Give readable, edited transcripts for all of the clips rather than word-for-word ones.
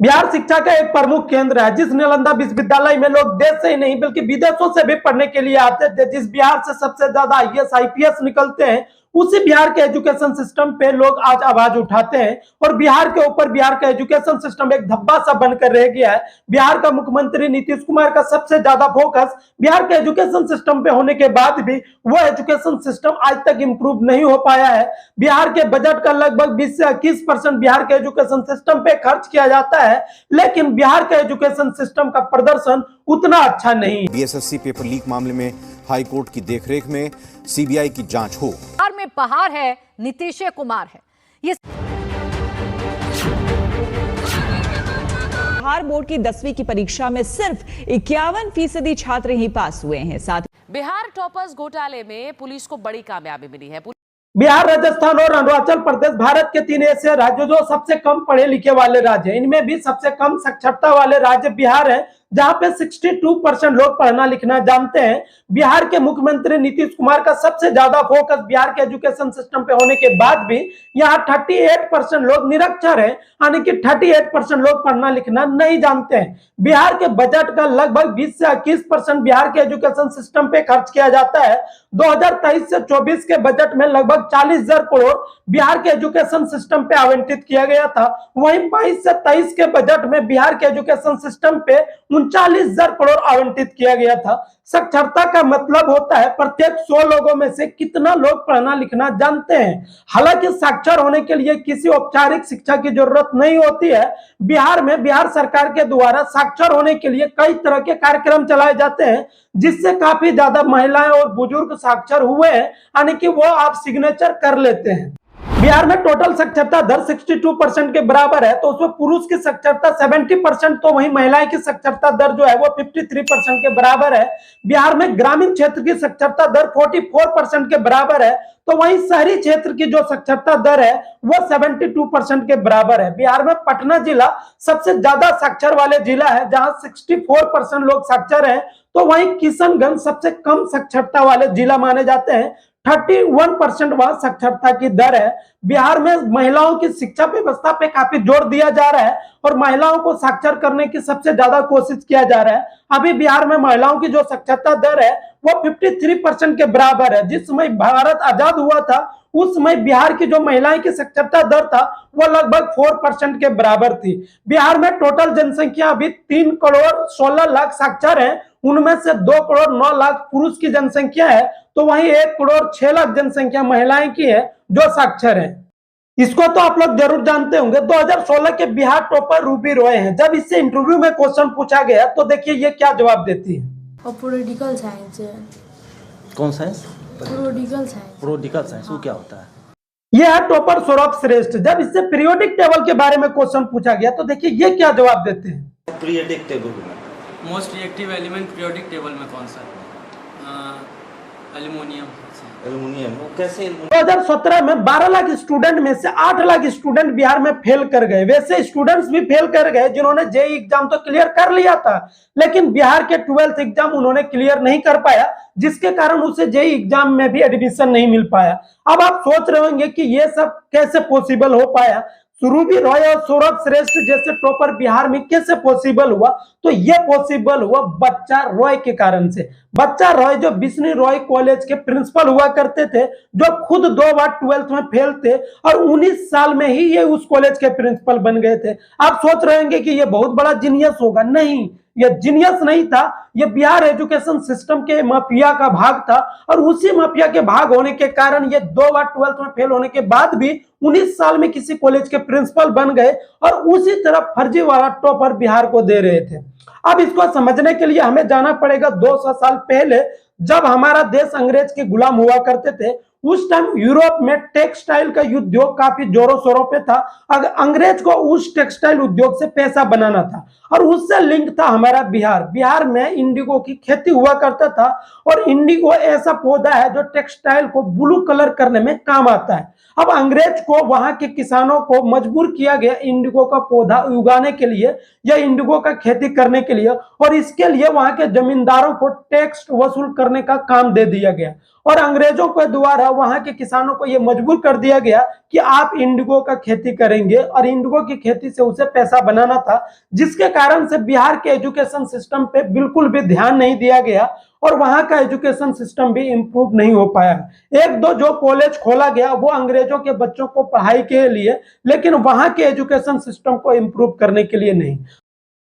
बिहार शिक्षा का एक प्रमुख केंद्र है। जिस नालंदा विश्वविद्यालय में लोग देश से ही नहीं बल्कि विदेशों से भी पढ़ने के लिए आते थे, जिस बिहार से सबसे ज्यादा आईएएस आईपीएस निकलते हैं, उसी बिहार के एजुकेशन सिस्टम पे लोग आज आवाज उठाते हैं। और बिहार के ऊपर बिहार का एजुकेशन सिस्टम एक धब्बा सा बनकर रह गया है। बिहार का मुख्यमंत्री नीतीश कुमार का सबसे ज्यादा फोकस बिहार के एजुकेशन सिस्टम पे होने के बाद भी वो एजुकेशन सिस्टम आज तक इंप्रूव नहीं हो पाया है। बिहार के बजट का लगभग 20 से 21% बिहार के एजुकेशन सिस्टम पे खर्च किया जाता है, लेकिन बिहार के एजुकेशन सिस्टम का प्रदर्शन उतना अच्छा नहीं। बीएसएससी पेपर लीक मामले में हाई कोर्ट की देखरेख में सीबीआई की जांच हो। बिहार में बहार है, नीतीश कुमार है। ये बिहार बोर्ड की 10वीं की परीक्षा में सिर्फ 51% छात्र ही पास हुए हैं। साथ बिहार टॉपर्स घोटाले में पुलिस को बड़ी कामयाबी मिली है। बिहार, राजस्थान और अरुणाचल प्रदेश भारत के 3 ऐसे राज्य जो सबसे कम पढ़े लिखे वाले राज्य हैं। इनमें भी सबसे कम साक्षरता वाले राज्य बिहार है, जहां पे 62% लोग पढ़ना लिखना जानते हैं। बिहार के मुख्यमंत्री नीतीश कुमार का सबसे ज्यादा फोकस बिहार के एजुकेशन सिस्टम पे होने के बाद भी यहाँ 38% लोग निरक्षर हैं, यानी कि 38% लोग पढ़ना लिखना नहीं जानते हैं। बिहार के बजट का लगभग 20 से 21% बिहार के एजुकेशन सिस्टम पे खर्च किया जाता है। 2023 से 24 के बजट में लगभग 40,000 करोड़ बिहार के एजुकेशन सिस्टम पे आवंटित किया गया था। वहीं 22 से 23 के बजट में बिहार के एजुकेशन सिस्टम पे 39,000 करोड़ आवंटित किया गया था। साक्षरता का मतलब होता है प्रत्येक 100 लोगों में से कितना लोग पढ़ना लिखना जानते हैं। हालांकि साक्षर होने के लिए किसी औपचारिक शिक्षा की जरूरत नहीं होती है। बिहार में बिहार सरकार के द्वारा साक्षर होने के लिए कई तरह के कार्यक्रम चलाए जाते हैं, जिससे काफी ज्यादा महिलाएं और बुजुर्ग साक्षर हुए हैं, यानी कि वो आप सिग्नेचर कर लेते हैं। बिहार में टोटल साक्षरता दर 62% के बराबर है, तो उसमें पुरुष की साक्षरता 70%, तो वहीं महिलाएं की साक्षरता दर जो है वो 53% के बराबर है। बिहार में ग्रामीण क्षेत्र की साक्षरता दर 44% के बराबर है, तो वहीं शहरी क्षेत्र की जो साक्षरता दर है वो 72% के बराबर है। बिहार में पटना जिला सबसे ज्यादा साक्षर वाले जिला है, जहां 64% लोग साक्षर हैं, तो वहीं किशनगंज सबसे कम साक्षरता वाले जिला माने जाते हैं। 31% वहां साक्षरता की दर है। बिहार में महिलाओं की शिक्षा व्यवस्था पे काफी जोर दिया जा रहा है और महिलाओं को साक्षर करने की सबसे ज्यादा कोशिश किया जा रहा है। अभी बिहार में महिलाओं की जो साक्षरता दर है वो 53% के बराबर है। जिस समय भारत आजाद हुआ था उस समय बिहार की जो महिलाएं की साक्षरता दर था वो लगभग 4% के बराबर थी। बिहार में टोटल जनसंख्या अभी 3 करोड़ 16 लाख साक्षर है, उनमें से 2 करोड़ 9 लाख पुरुष की जनसंख्या है, तो वहीं 1 करोड़ 6 लाख जनसंख्या महिलाएं की है जो साक्षर है। इसको तो आप लोग जरूर जानते होंगे। 2016 के बिहार टॉपर रूबी रॉय हैं। जब इससे इंटरव्यू में क्वेश्चन पूछा गया तो देखिए ये क्या जवाब देती है। पॉलिटिकल साइंस है। कौन science? Political science. Political science वो क्या होता है? यह है टॉपर सौरभ श्रेष्ठ। जब इससे पीरियोडिक टेबल के बारे में क्वेश्चन पूछा गया तो देखिए ये क्या जवाब देते हैं। Periodic table most reactive element periodic table में कौन सा है? एल्युमिनियम। एल्युमिनियम वो कैसे? 2017 में 12 लाख स्टूडेंट में से 8 लाख स्टूडेंट बिहार में फेल कर गए। वैसे स्टूडेंट्स भी फेल कर गए जिन्होंने जेईई एग्जाम तो क्लियर कर लिया था, लेकिन बिहार के 12th एग्जाम उन्होंने क्लियर नहीं कर पाया, जिसके कारण उसे जेईई एग्जाम में भी एडमिशन नहीं मिल पाया। अब आप सोच रहे होंगे कि ये सब कैसे पॉसिबल हो पाया। रूबी रॉय और सौरभ श्रेष्ठ जैसे टॉपर बिहार में कैसे पॉसिबल हुआ? तो ये पॉसिबल हुआ बच्चा रॉय के कारण से। बच्चा रॉय जो बिश्नोई रॉय कॉलेज के प्रिंसिपल हुआ करते थे, जो खुद 2 बार 12th में फेल थे और 19 साल में ही ये उस कॉलेज के प्रिंसिपल बन गए थे। आप सोच रहे होंगे कि ये बहुत बड़ा जीनियस होगा। नहीं, ये जीनियस नहीं था, ये बिहार एजुकेशन सिस्टम के माफिया का भाग था। और उसी माफिया के भाग होने के कारण ये 2 बार 12th में फेल होने के बाद भी 19 साल में किसी कॉलेज के प्रिंसिपल बन गए और उसी तरह फर्जी वाला टॉपर बिहार को दे रहे थे। अब इसको समझने के लिए हमें जाना पड़ेगा 200 साल पहले, जब हमारा देश अंग्रेज के गुलाम हुआ करते थे। उस टाइम यूरोप में टेक्सटाइल का उद्योग काफी जोरों शोरों पे था। अगर अंग्रेज को उस टेक्सटाइल उद्योग से पैसा बनाना था और उससे लिंक था हमारा बिहार। बिहार में इंडिगो की खेती हुआ करता था और इंडिगो ऐसा पौधा है जो टेक्सटाइल को ब्लू कलर करने में काम आता है। अब अंग्रेज को वहां के किसानों को मजबूर किया गया इंडिगो का पौधा उगाने के लिए या इंडिगो का खेती करने के लिए, और इसके लिए वहां के जमींदारों को टैक्स वसूल करने का काम दे दिया गया। और अंग्रेजों के द्वारा वहां के किसानों को यह मजबूर कर दिया गया कि आप इंडिगो का खेती करेंगे, और इंडिगो की खेती से उसे पैसा बनाना था, जिसके कारण से बिहार के एजुकेशन सिस्टम पे बिल्कुल भी ध्यान नहीं दिया गया और वहां का एजुकेशन सिस्टम भी इंप्रूव नहीं हो पाया। एक दो जो कॉलेज खोला गया वो अंग्रेजों के बच्चों को पढ़ाई के लिए, लेकिन वहां के एजुकेशन सिस्टम को इंप्रूव करने के लिए नहीं।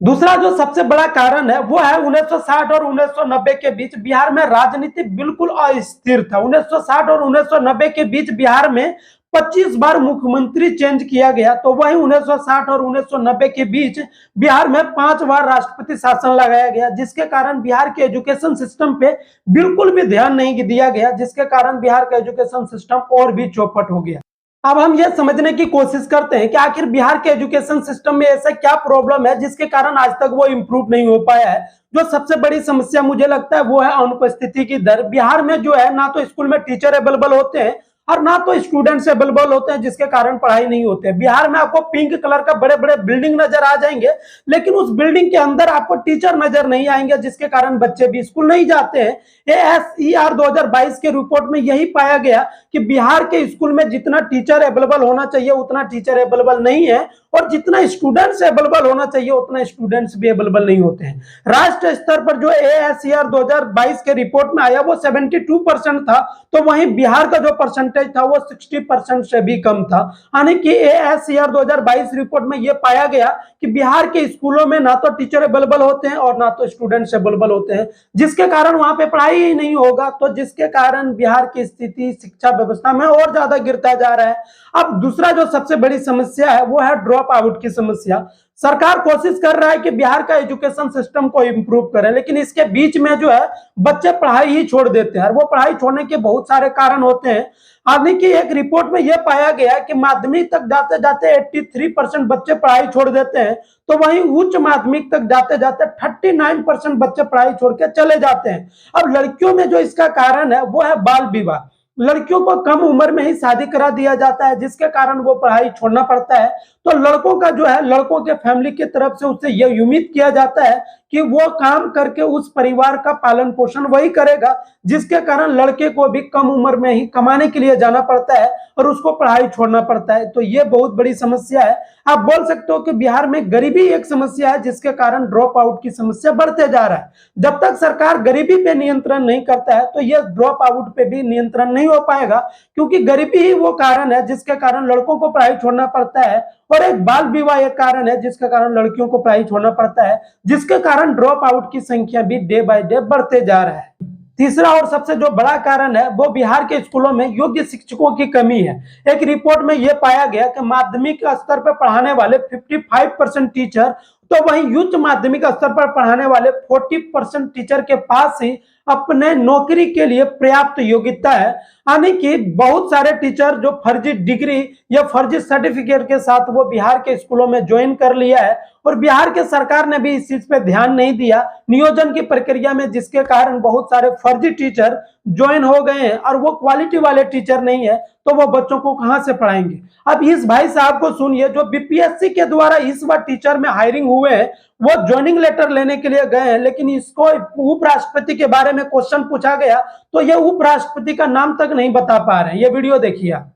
दूसरा जो सबसे बड़ा कारण है वो है 1960 और 1990 के बीच बिहार में राजनीति बिल्कुल अस्थिर था। 1960 और 1990 के बीच बिहार में 25 बार मुख्यमंत्री चेंज किया गया, तो वही 1960 और 1990 के बीच बिहार में 5 बार राष्ट्रपति शासन लगाया गया, जिसके कारण बिहार के एजुकेशन सिस्टम पे बिल्कुल भी ध्यान नहीं दिया गया, जिसके कारण बिहार का एजुकेशन सिस्टम और भी चौपट हो गया। अब हम ये समझने की कोशिश करते हैं कि आखिर बिहार के एजुकेशन सिस्टम में ऐसा क्या प्रॉब्लम है जिसके कारण आज तक वो इंप्रूव नहीं हो पाया है। जो सबसे बड़ी समस्या मुझे लगता है वो है अनुपस्थिति की दर। बिहार में जो है ना तो स्कूल में टीचर अवेलेबल होते हैं और ना तो स्टूडेंट्स अवेलेबल होते हैं, जिसके कारण पढ़ाई नहीं होती है। बिहार में आपको पिंक कलर का बड़े बड़े बिल्डिंग नजर आ जाएंगे, लेकिन उस बिल्डिंग के अंदर आपको टीचर नजर नहीं आएंगे, जिसके कारण बच्चे भी स्कूल नहीं जाते हैं। ASER 2022 के रिपोर्ट में यही पाया गया कि बिहार के स्कूल में जितना टीचर अवेलेबल होना चाहिए उतना टीचर अवेलेबल नहीं है, और जितना स्टूडेंट्स अवेलेबल होना चाहिए उतना स्टूडेंट्स भी अवेलेबल नहीं होते हैं। राष्ट्र स्तर पर जो ASER 2022 के रिपोर्ट में आया वो 72% था, तो वहीं बिहार का जो परसेंटेज था वो 60% से भी कम था। यानी कि ASER 2022 रिपोर्ट में यह पाया गया कि बिहार के स्कूलों में ना तो टीचर अवेलेबल होते हैं और ना तो स्टूडेंट्स अवेलेबल होते हैं, जिसके कारण वहां पे पढ़ाई ही नहीं होगा, तो जिसके कारण बिहार की स्थिति शिक्षा व्यवस्था में और ज्यादा गिरता जा रहा है। अब दूसरा जो सबसे बड़ी समस्या है वो है ड्रॉप आउट की समस्या। सरकार कोशिश कर रहा है कि बिहार का एजुकेशन सिस्टम को इंप्रूव करे, लेकिन इसके बीच में जो है बच्चे पढ़ाई ही छोड़ देते हैं, और वो पढ़ाई छोड़ने के बहुत सारे कारण होते हैं। आने की एक रिपोर्ट में यह पाया गया कि माध्यमिक तक जाते जाते 83% बच्चे पढ़ाई छोड़ देते हैं, तो वहीं उच्च माध्यमिक तक जाते जाते 39% बच्चे पढ़ाई छोड़ के चले जाते हैं। अब लड़कियों में जो इसका कारण है वो है बाल विवाह। लड़कियों को कम उम्र में ही शादी करा दिया जाता है, जिसके कारण वो पढ़ाई छोड़ना पड़ता है। तो लड़कों का जो है, लड़कों के फैमिली की तरफ से उससे यह उम्मीद किया जाता है कि वो काम करके उस परिवार का पालन पोषण वही करेगा, जिसके कारण लड़के को भी कम उम्र में ही कमाने के लिए जाना पड़ता है और उसको पढ़ाई छोड़ना पड़ता है। तो ये बहुत बड़ी समस्या है। आप बोल सकते हो कि बिहार में गरीबी एक समस्या है, जिसके कारण ड्रॉप आउट की समस्या बढ़ते जा रहा है। जब तक सरकार गरीबी पे नियंत्रण नहीं करता है तो यह ड्रॉप आउट पे भी नियंत्रण नहीं हो पाएगा, क्योंकि गरीबी ही वो कारण है जिसके कारण लड़कों को पढ़ाई छोड़ना पड़ता है, और एक बाल विवाह एक कारण है जिसके कारण लड़कियों को पढ़ाई छोड़ना पड़ता है, जिसके कारण ड्रॉप आउट की संख्या भी डे बाय डे बढ़ते जा रहा है। तीसरा और सबसे जो बड़ा कारण है वो बिहार के स्कूलों में योग्य शिक्षकों की कमी है। एक रिपोर्ट में यह पाया गया कि माध्यमिक स्तर पर पढ़ाने वाले 55% टीचर, तो वहीं उच्च माध्यमिक स्तर पर पढ़ाने वाले 40% टीचर के पास ही अपने नौकरी के लिए पर्याप्त योग्यता है। यानी कि बहुत सारे टीचर जो फर्जी डिग्री या फर्जी सर्टिफिकेट के साथ वो बिहार के स्कूलों में ज्वाइन कर लिया है, और बिहार के सरकार ने भी इस चीज पे ध्यान नहीं दिया नियोजन की प्रक्रिया में, जिसके कारण बहुत सारे फर्जी टीचर ज्वाइन हो गए हैं और वो क्वालिटी वाले टीचर नहीं है, तो वो बच्चों को कहां से पढ़ाएंगे। अब इस भाई साहब को सुनिए, जो BPSC के द्वारा इस बार टीचर में हायरिंग हुए हैं, वो ज्वाइनिंग लेटर लेने के लिए गए हैं, लेकिन इसको उपराष्ट्रपति के बारे में क्वेश्चन पूछा गया तो ये उपराष्ट्रपति का नाम तक नहीं बता पा रहे हैं। ये वीडियो देखिए आप।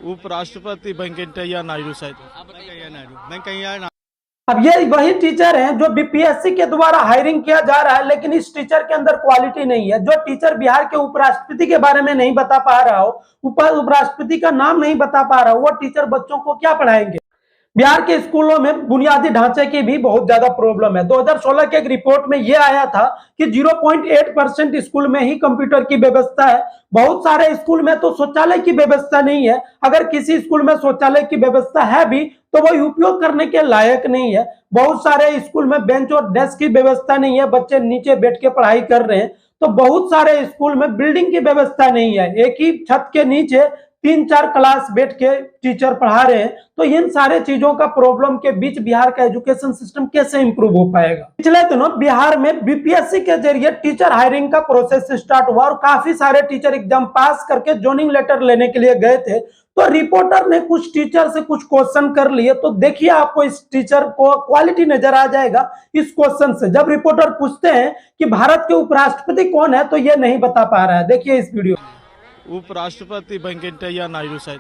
उपराष्ट्रपति वेंकैया नायडू शायद, वेंकैया। अब ये वही टीचर हैं जो BPSC के द्वारा हायरिंग किया जा रहा है, लेकिन इस टीचर के अंदर क्वालिटी नहीं है। जो टीचर बिहार के उपराष्ट्रपति के बारे में नहीं बता पा रहा हो, उपराष्ट्रपति का नाम नहीं बता पा रहा हो, वो टीचर बच्चों को क्या पढ़ाएंगे। बिहार के स्कूलों में बुनियादी ढांचे की भी बहुत ज्यादा प्रॉब्लम है। 2016 के एक रिपोर्ट में यह आया था कि 0.8% स्कूल में ही कंप्यूटर की व्यवस्था है। बहुत सारे स्कूल में तो शौचालय की व्यवस्था नहीं है। अगर किसी स्कूल में शौचालय की व्यवस्था है भी तो वह उपयोग करने के लायक नहीं है। बहुत सारे स्कूल में बेंच और डेस्क की व्यवस्था नहीं है, बच्चे नीचे बैठ के पढ़ाई कर रहे हैं। तो बहुत सारे स्कूल में बिल्डिंग की व्यवस्था नहीं है। एक ही छत के नीचे 3-4 क्लास बैठ के टीचर पढ़ा रहे हैं, तो इन सारे चीजों का प्रॉब्लम के बीच बिहार का एजुकेशन सिस्टम कैसे इंप्रूव हो पाएगा। पिछले दिनों बिहार में बीपीएससी के जरिए टीचर हायरिंग का प्रोसेस स्टार्ट हुआ और काफी सारे टीचर एग्जाम पास करके जॉइनिंग लेटर लेने के लिए गए थे। तो रिपोर्टर ने कुछ टीचर से कुछ क्वेश्चन कर लिए, तो देखिए आपको इस टीचर को क्वालिटी नजर आ जाएगा इस क्वेश्चन से। जब रिपोर्टर पूछते हैं कि भारत के उपराष्ट्रपति कौन है, तो ये नहीं बता पा रहा है। देखिए इस वीडियो। उपराष्ट्रपति वेंकैया नायडू शायद।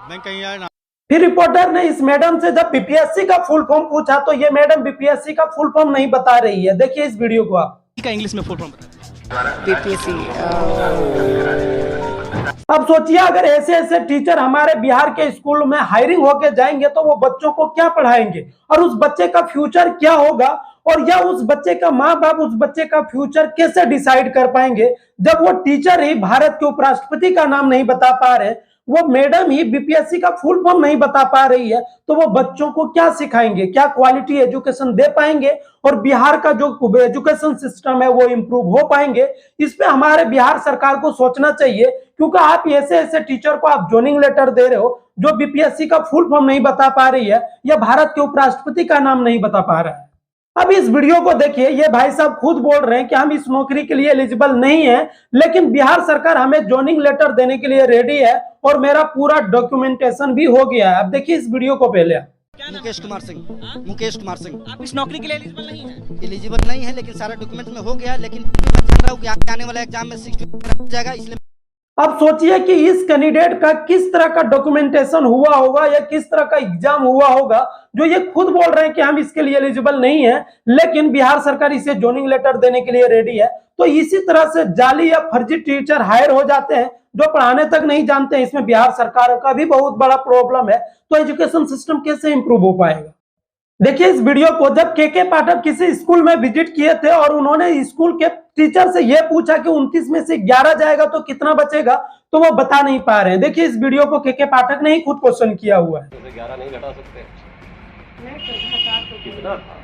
वेंकैया नायडू। फिर रिपोर्टर ने इस मैडम से जब बीपीएससी का फुल फॉर्म पूछा, तो ये मैडम बीपीएससी का फुल फॉर्म नहीं बता रही है। देखिए इस वीडियो को आप। इंग्लिश में फुल फॉर्म बताइए। बीपीएससी। अब सोचिए अगर ऐसे ऐसे टीचर हमारे बिहार के स्कूल में हायरिंग होके जाएंगे, तो वो बच्चों को क्या पढ़ाएंगे और उस बच्चे का फ्यूचर क्या होगा, और या उस बच्चे का माँ बाप उस बच्चे का फ्यूचर कैसे डिसाइड कर पाएंगे, जब वो टीचर ही भारत के उपराष्ट्रपति का नाम नहीं बता पा रहे, वो मैडम ही बीपीएससी का फुल फॉर्म नहीं बता पा रही है, तो वो बच्चों को क्या सिखाएंगे, क्या क्वालिटी एजुकेशन दे पाएंगे, और बिहार का जो एजुकेशन सिस्टम है वो इंप्रूव हो पाएंगे। इस पे हमारे बिहार सरकार को सोचना चाहिए, क्योंकि आप ऐसे ऐसे टीचर को आप जॉइनिंग लेटर दे रहे हो जो बीपीएससी का फुल फॉर्म नहीं बता पा रही है या भारत के उपराष्ट्रपति का नाम नहीं बता पा रहा है। अब इस वीडियो को देखिए, ये भाई साहब खुद बोल रहे हैं कि हम इस नौकरी के लिए एलिजिबल नहीं है, लेकिन बिहार सरकार हमें जॉइनिंग लेटर देने के लिए रेडी है और मेरा पूरा डॉक्यूमेंटेशन भी हो गया है। अब देखिए इस वीडियो को पहले। मुकेश कुमार सिंह। मुकेश कुमार सिंह। आप इस नौकरी के लिए एलिजिबल नहीं है? एलिजिबल नहीं है, लेकिन सारा डॉक्यूमेंट में हो गया, लेकिन मैं जान रहा हूँ कि आने वाला एग्जाम में 60 हो जाएगा, इसलिए। अब सोचिए कि इस कैंडिडेट का किस तरह का डॉक्यूमेंटेशन हुआ होगा या किस तरह का एग्जाम हुआ होगा, जो ये खुद बोल रहे हैं कि हम इसके लिए एलिजिबल नहीं है, लेकिन बिहार सरकार इसे जॉइनिंग लेटर देने के लिए रेडी है। तो इसी तरह से जाली या फर्जी टीचर हायर हो जाते हैं जो पढ़ाने तक नहीं जानते हैं। इसमें बिहार सरकार का भी बहुत बड़ा प्रॉब्लम है। तो एजुकेशन सिस्टम कैसे इंप्रूव हो पाएगा। देखिए इस वीडियो को। जब के पाठक किसी स्कूल में विजिट किए थे और उन्होंने स्कूल के टीचर से यह पूछा कि 29 में से 11 जाएगा तो कितना बचेगा, तो वो बता नहीं पा रहे हैं। देखिए इस वीडियो को के पाठक ने ही खुद क्वेश्चन किया हुआ है। 11 नहीं घटा सकते? कितना था?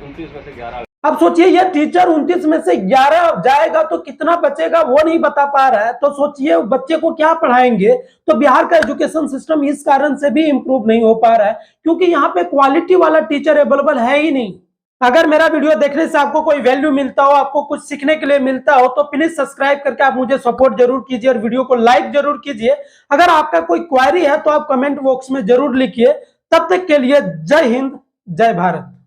29 में से 11। अब सोचिए ये टीचर 29 में से 11 जाएगा तो कितना बचेगा वो नहीं बता पा रहा है, तो सोचिए बच्चे को क्या पढ़ाएंगे। तो बिहार का एजुकेशन सिस्टम इस कारण से भी इंप्रूव नहीं हो पा रहा है, क्योंकि यहाँ पे क्वालिटी वाला टीचर अवेलेबल है ही नहीं। अगर मेरा वीडियो देखने से आपको कोई वैल्यू मिलता हो, आपको कुछ सीखने के लिए मिलता हो, तो प्लीज सब्सक्राइब करके आप मुझे सपोर्ट जरूर कीजिए और वीडियो को लाइक जरूर कीजिए। अगर आपका कोई क्वेरी है तो आप कमेंट बॉक्स में जरूर लिखिए। तब तक के लिए जय हिंद, जय भारत।